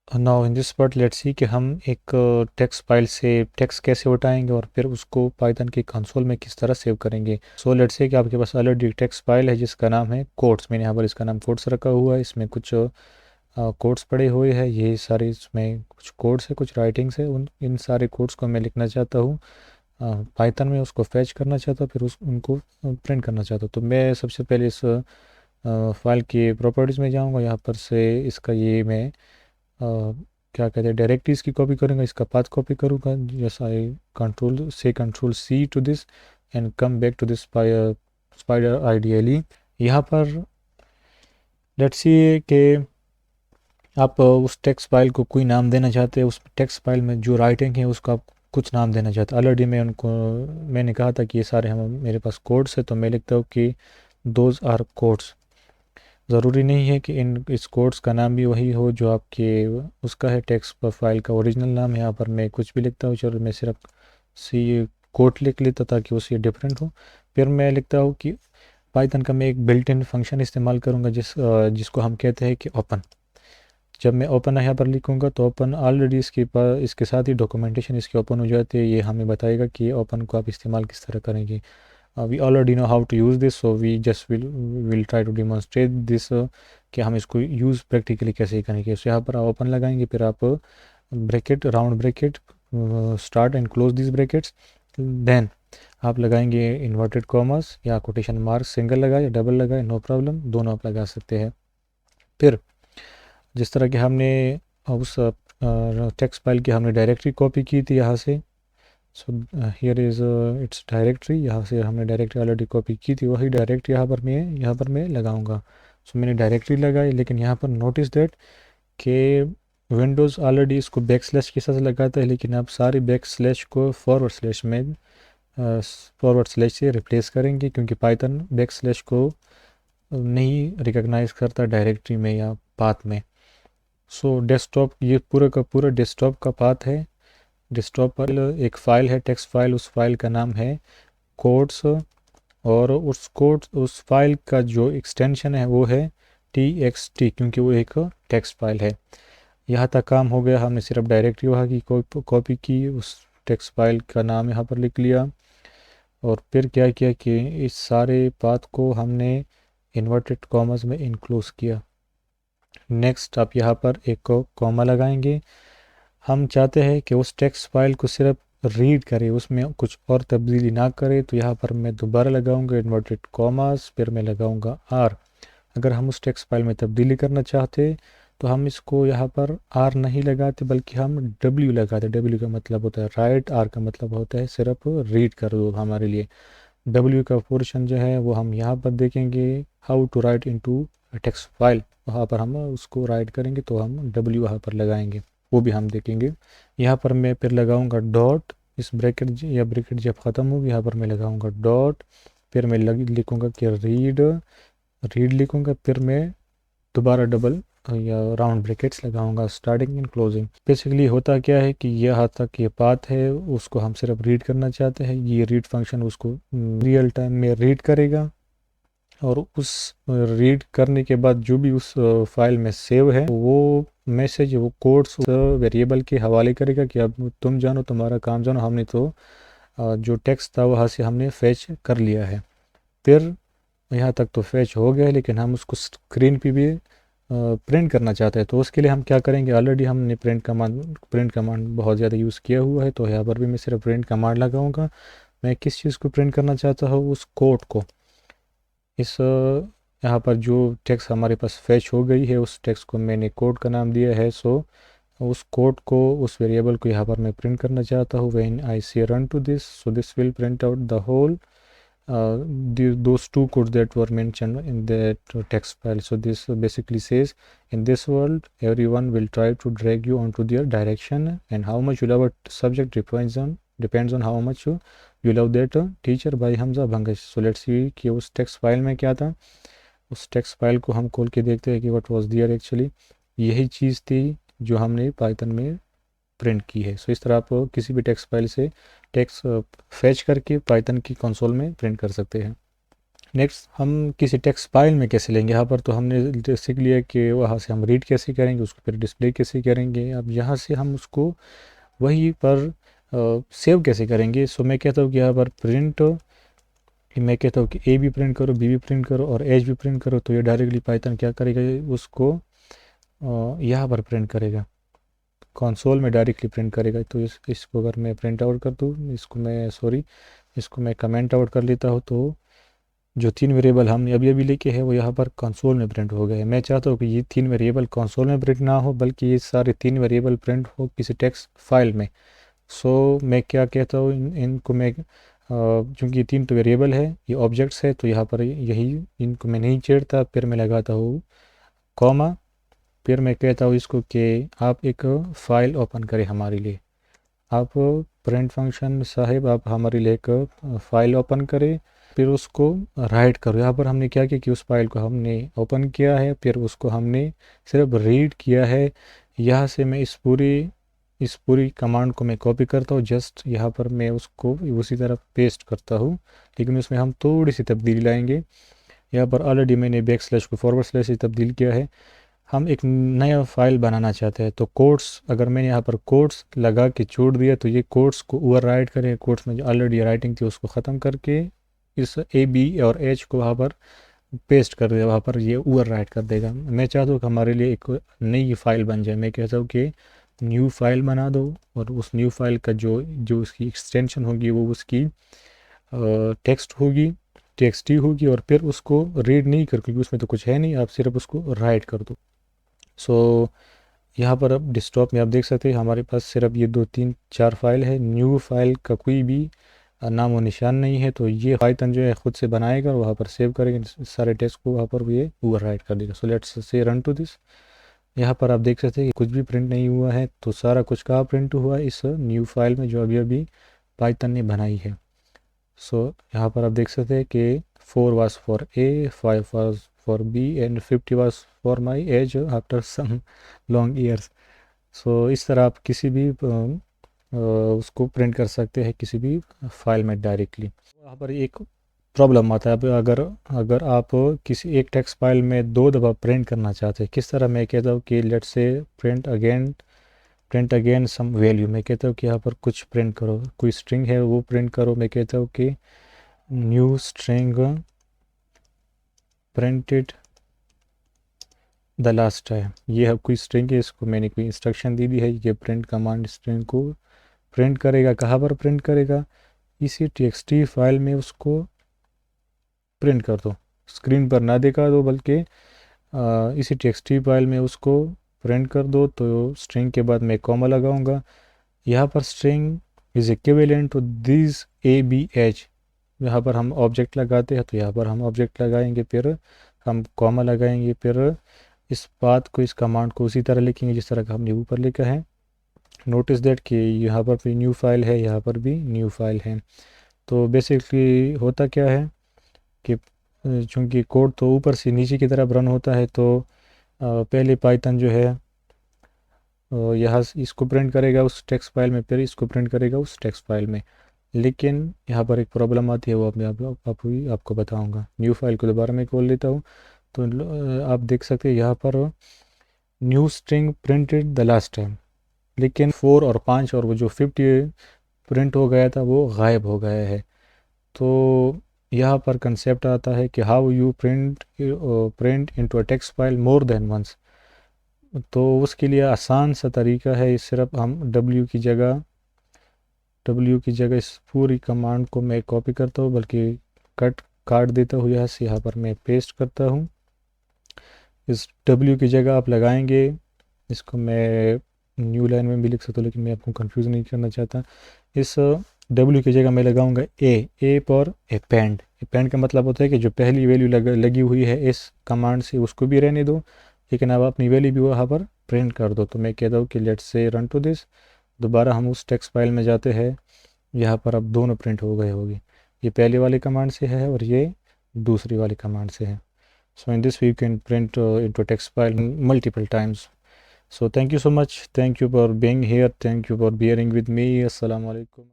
Now in this part let's see कि हम एक टेक्स्ट फाइल से टेक्स्ट कैसे उठाएंगे और फिर उसको पाइथन की कंसोल में किस तरह सेव करेंगे। सो लेट्स से कि आपके पास ऑलरेडी टेक्स्ट फाइल है जिसका नाम है कोड्स। मैंने यहाँ पर इसका नाम कोड्स रखा हुआ है। इसमें कुछ कोड्स पड़े हुए हैं। ये सारे इसमें कुछ कोड्स है, कुछ राइटिंग्स है। उन इन सारे कोड्स को मैं लिखना चाहता हूँ पाइथन में, उसको फैच करना चाहता हूँ, फिर उनको प्रिंट करना चाहता हूँ। तो मैं सबसे पहले इस फाइल की प्रॉपर्टीज़ में जाऊँगा। यहाँ पर से इसका ये मैं क्या कहते हैं डायरेक्टरीज की कॉपी करूँगा, इसका पाथ कॉपी करूँगा। जैसा I control C to this and come back to this Spyder ideally. यहाँ पर लेट्स सी कि आप उस टेक्स्ट फाइल को कोई नाम देना चाहते हैं। उस टेक्स्ट फाइल में जो राइटिंग है उसको आप कुछ नाम देना चाहते हैं। ऑलरेडी मैंने कहा था कि ये सारे हम मेरे पास कोड्स है, तो मैं लिखता हूँ कि दोज आर कोड्स। ज़रूरी नहीं है कि इस कोड्स का नाम भी वही हो जो आपके उसका है टेक्स्ट पर फाइल का ओरिजिनल नाम। यहाँ पर मैं कुछ भी लिखता हूँ, चलो मैं सिर्फ सी कोड लिख लेता ताकि उससे डिफरेंट हो। फिर मैं लिखता हूँ कि पाइथन का मैं एक बिल्ट इन फंक्शन इस्तेमाल करूँगा जिसको हम कहते हैं कि ओपन। जब मैं ओपन यहाँ पर लिखूँगा तो ओपन ऑलरेडी इसके साथ ही डॉक्यूमेंटेशन इसकी ओपन हो जाती है। ये हमें बताएगा कि ओपन को आप इस्तेमाल किस तरह करेंगे। we already know how to use this, so we just will try to demonstrate this कि हम इसको यूज़ प्रैक्टिकली कैसे करेंगे। सो यहाँ पर आप ओपन लगाएंगे, फिर आप bracket round bracket start and close this brackets, then आप लगाएंगे इन्वर्टेड कॉमर्स या कोटेशन मार्क, सिंगल लगाए या डबल लगाए, नो प्रॉब्लम, दोनों आप लगा सकते हैं। फिर जिस तरह कि हमने उस टेक्स्ट फाइल की हमने डायरेक्टरी कॉपी की थी यहाँ से, so here is it's directory. यहाँ से हमने डायरेक्टरी ऑलरेडी कॉपी की थी, वही डायरेक्टरी यहाँ पर मैं लगाऊंगा। सो मैंने डायरेक्टरी लगाई, लेकिन यहाँ पर नोटिस दैट कि विंडोज़ ऑलरेडी इसको बैक स्लैश के साथ लगाता है, लेकिन आप सारी बैक स्लैश को फॉरवर्ड स्लैश से रिप्लेस करेंगे, क्योंकि पाइथन बैक स्लैश को नहीं रिकॉग्नाइज करता डायरेक्टरी में या पाथ में। सो डेस्कटॉप, ये पूरा का पूरा डेस्कटॉप का पाथ है। डेस्कटॉप पर एक फ़ाइल है टेक्स्ट फाइल, उस फाइल का नाम है कोड्स, और उस फाइल का जो एक्सटेंशन है वो है txt, क्योंकि वो एक टेक्स्ट फाइल है। यहाँ तक काम हो गया। हमने सिर्फ डायरेक्टरी वहाँ की कॉपी की, उस टेक्स्ट फाइल का नाम यहाँ पर लिख लिया, और फिर क्या किया कि इस सारे पाथ को हमने इन्वर्टेड कॉमर्स में इंक्लूड किया। नेक्स्ट आप यहाँ पर एक कॉमा लगाएंगे। हम चाहते हैं कि उस टेक्स्ट फाइल को सिर्फ रीड करे, उसमें कुछ और तब्दीली ना करे, तो यहाँ पर मैं दोबारा लगाऊंगा इन्वर्टेड कॉमास, फिर मैं लगाऊंगा आर। अगर हम उस टेक्स्ट फाइल में तब्दीली करना चाहते तो हम इसको यहाँ पर आर नहीं लगाते, बल्कि हम डब्ल्यू लगाते। डब्ल्यू का मतलब होता है राइट, आर का मतलब होता है सिर्फ रीड कर दो हमारे लिए। डब्ल्यू का पोर्शन जो है वो हम यहाँ पर देखेंगे, how to write into text file, वहाँ पर हम उसको राइट करेंगे तो हम डब्ल्यू वहाँ पर लगाएंगे, वो भी हम देखेंगे। यहाँ पर मैं फिर लगाऊंगा डॉट, इस ब्रैकेट या ब्रैकेट जब ख़त्म होगी यहाँ पर मैं लगाऊंगा डॉट, फिर मैं लिखूंगा कि रीड लिखूंगा, फिर मैं दोबारा डबल या राउंड ब्रैकेट्स लगाऊंगा स्टार्टिंग एंड क्लोजिंग। बेसिकली होता क्या है कि यहाँ तक ये पाथ है, उसको हम सिर्फ रीड करना चाहते हैं। ये रीड फंक्शन उसको रियल टाइम में रीड करेगा, और उस रीड करने के बाद जो भी उस फाइल में सेव है वो मैसेज, वो कोड्स वेरिएबल के हवाले करेगा कि अब तुम जानो, तुम्हारा काम जानो। हमने तो जो टेक्स्ट था वहाँ से हमने फैच कर लिया है। फिर यहाँ तक तो फैच हो गया है, लेकिन हम उसको स्क्रीन पे भी प्रिंट करना चाहते हैं। तो उसके लिए हम क्या करेंगे, ऑलरेडी हमने प्रिंट कमांड बहुत ज़्यादा यूज़ किया हुआ है, तो यहाँ पर भी मैं सिर्फ प्रिंट कमांड लगाऊंगा। मैं किस चीज़ को प्रिंट करना चाहता हूँ, उस कोड को। इस यहाँ पर जो टेक्स्ट हमारे पास फैच हो गई है, उस टेक्स्ट को मैंने कोड का नाम दिया है। सो उस कोड को, उस वेरिएबल को यहाँ पर मैं प्रिंट करना चाहता हूँ। When I say run to this, so this will print out the whole those two codes that were mentioned in that text file. So this basically says, in this world everyone will try to drag you onto their direction, and how much you love a subject depends on how much you love that teacher, by Hamza Bhangash. So let's see कि उस text file में क्या था। उस text file को हम खोल के देखते हैं कि व्हाट वाज देयर एक्चुअली। यही चीज़ थी जो हमने पाइथन में प्रिंट की है। सो इस तरह आप किसी भी टेक्स्ट फाइल से टेक्स्ट फैच करके पाइथन की कंसोल में प्रिंट कर सकते हैं। नेक्स्ट हम किसी टेक्स्ट फाइल में कैसे लेंगे, यहाँ पर तो हमने सीख लिया कि वहाँ से हम रीड कैसे करेंगे, उसको फिर डिस्प्ले कैसे करेंगे। अब यहाँ से हम उसको वहीं पर सेव कैसे करेंगे। सो मैं कहता हूँ कि यहाँ पर प्रिंट, मैं कहता हूँ कि ए भी प्रिंट करो, बी भी प्रिंट करो और एच भी प्रिंट करो, तो ये डायरेक्टली पाइथन क्या करेगा, उसको यहाँ पर प्रिंट करेगा, कंसोल में डायरेक्टली प्रिंट करेगा। तो इसको अगर मैं प्रिंट आउट कर दूँ, इसको मैं कमेंट आउट कर लेता हूँ, तो जो 3 वेरिएबल हमने अभी अभी लिखे हैं वो यहाँ पर कंसोल में प्रिंट हो गए। मैं चाहता हूँ कि ये 3 वेरिएबल कंसोल में प्रिंट ना हो, बल्कि ये सारे 3 वेरिएबल प्रिंट हो किसी टेक्स्ट फाइल में। सो मैं क्या कहता हूँ, इनको मैं चूँकि 3 तो वेरिएबल है, ये ऑब्जेक्ट्स है, तो यहाँ पर यही इनको मैं नहीं छेड़ता। फिर मैं लगाता हूँ कॉमा, फिर मैं कहता हूँ इसको कि आप एक फ़ाइल ओपन करें हमारे लिए। आप प्रिंट फंक्शन साहिब आप हमारे लिए एक फ़ाइल ओपन करें, फिर उसको राइट करो। यहाँ पर हमने क्या किया कि उस फाइल को हमने ओपन किया है, फिर उसको हमने सिर्फ रीड किया है। यहाँ से मैं इस पूरी कमांड को मैं कॉपी करता हूँ, जस्ट यहाँ पर मैं उसको उसी तरह पेस्ट करता हूँ, लेकिन उसमें हम थोड़ी सी तब्दीली लाएंगे। यहाँ पर ऑलरेडी मैंने बैक स्लैश को फॉरवर्ड स्लैश से तब्दील किया है। हम एक नया फाइल बनाना चाहते हैं, तो कोट्स, अगर मैंने यहाँ पर कोट्स लगा के छोड़ दिया तो ये कोट्स को ओवर राइट करें, कोट्स में जो ऑलरेडी राइटिंग थी उसको ख़त्म करके इस ए बी और एच को वहाँ पर पेस्ट कर देगा, वहाँ पर ये ओवर राइट कर देगा। मैं चाहता हूँ कि हमारे लिए एक नई फाइल बन जाए। मैं कहता हूँ कि न्यू फाइल बना दो, और उस न्यू फाइल का जो जो उसकी एक्सटेंशन होगी वो उसकी टेक्स्ट होगी, टेक्स्ट ही होगी, और फिर उसको रीड नहीं कर, क्योंकि उसमें तो कुछ है नहीं, आप सिर्फ उसको राइट कर दो। सो यहाँ पर अब डेस्कटॉप में आप देख सकते हैं हमारे पास सिर्फ ये 2 3 4 फाइल है। न्यू फाइल का कोई भी नाम व निशान नहीं है, तो ये पाइथन जो है ख़ुद से बनाएगा और वहाँ पर सेव करेगा सारे टेक्स्ट को, वहाँ पर ये ओवर राइट कर देगा। So let's say run to this. यहाँ पर आप देख सकते हैं कि कुछ भी प्रिंट नहीं हुआ है, तो सारा कुछ कहाँ प्रिंट हुआ है, इस न्यू फाइल में जो अभी अभी पाइथन ने बनाई है। सो यहाँ पर आप देख सकते हैं कि 4 was for A, 5 was for B and 50 was for my age after some long years। सो इस तरह आप किसी भी उसको प्रिंट कर सकते हैं किसी भी फाइल में डायरेक्टली। यहाँ पर एक प्रॉब्लम आता है, अब अगर अगर आप किसी एक टेक्स्ट फाइल में 2 दफ़ा प्रिंट करना चाहते हैं, किस तरह। मैं कहता हूँ कि let's say print again some value. मैं कहता हूँ कि यहाँ पर कुछ प्रिंट करो, कोई स्ट्रिंग है वो प्रिंट करो। मैं कहता हूँ कि new string printed the last time. ये है कोई स्ट्रिंग है, इसको मैंने कोई इंस्ट्रक्शन दी है, ये प्रिंट कमांड स्ट्रिंग को प्रिंट करेगा। कहाँ पर प्रिंट करेगा, इसी टीएक्सटी फाइल में उसको प्रिंट कर दो, स्क्रीन पर ना दिखा दो, बल्कि इसी टीएक्सटी फाइल में उसको प्रिंट कर दो। तो स्ट्रिंग के बाद मैं कॉमा लगाऊंगा। यहाँ पर string is equivalent to this A B H. यहाँ पर हम ऑब्जेक्ट लगाते हैं, तो यहाँ पर हम ऑब्जेक्ट लगाएंगे, फिर हम कॉमा लगाएंगे, फिर इस बात को, इस कमांड को उसी तरह लिखेंगे जिस तरह का हमने ऊपर लिखा है। नोटिस दैट कि यहाँ पर भी न्यू फाइल है, यहाँ पर भी न्यू फाइल है। तो बेसिकली होता क्या है कि चूँकि कोड तो ऊपर से नीचे की तरफ रन होता है, तो पहले पाइथन जो है यहाँ इसको प्रिंट करेगा उस टेक्स्ट फाइल में, फिर इसको प्रिंट करेगा उस टेक्स्ट फाइल में। लेकिन यहाँ पर एक प्रॉब्लम आती है, वो आपको बताऊँगा। न्यू फाइल को दोबारा मैं खोल लेता हूँ, तो आप देख सकते हैं यहाँ पर new string printed the last time, लेकिन 4 और 5 और वो जो 50 प्रिंट हो गया था वो गायब हो गया है। तो यहाँ पर कंसेप्ट आता है कि how you print into a text file more than once. तो उसके लिए आसान सा तरीका है, सिर्फ हम W की जगह इस पूरी कमांड को मैं कॉपी करता हूँ, बल्कि काट देता हूँ यहाँ से, यहाँ पर मैं पेस्ट करता हूँ। इस W की जगह आप लगाएंगे, इसको मैं न्यू लाइन में भी लिख सकता हूँ, लेकिन मैं आपको कंफ्यूज नहीं करना चाहता। इस W की जगह मैं लगाऊंगा ए पर अपेंड। अपेंड का मतलब होता है कि जो पहली वैल्यू लगी हुई है इस कमांड से उसको भी रहने दो, लेकिन अब अपनी वैल्यू भी वहाँ पर प्रिंट कर दो। तो मैं कहता हूँ कि let's say run to this. दोबारा हम उस टेक्स्ट फाइल में जाते हैं, यहाँ पर अब दोनों प्रिंट हो गए होगी, ये पहले वाली कमांड से है और ये दूसरी वाली कमांड से है। So in this way you can print into text file multiple times. So thank you so much. Thank you for being here. Thank you for bearing with me. Assalamu alaikum.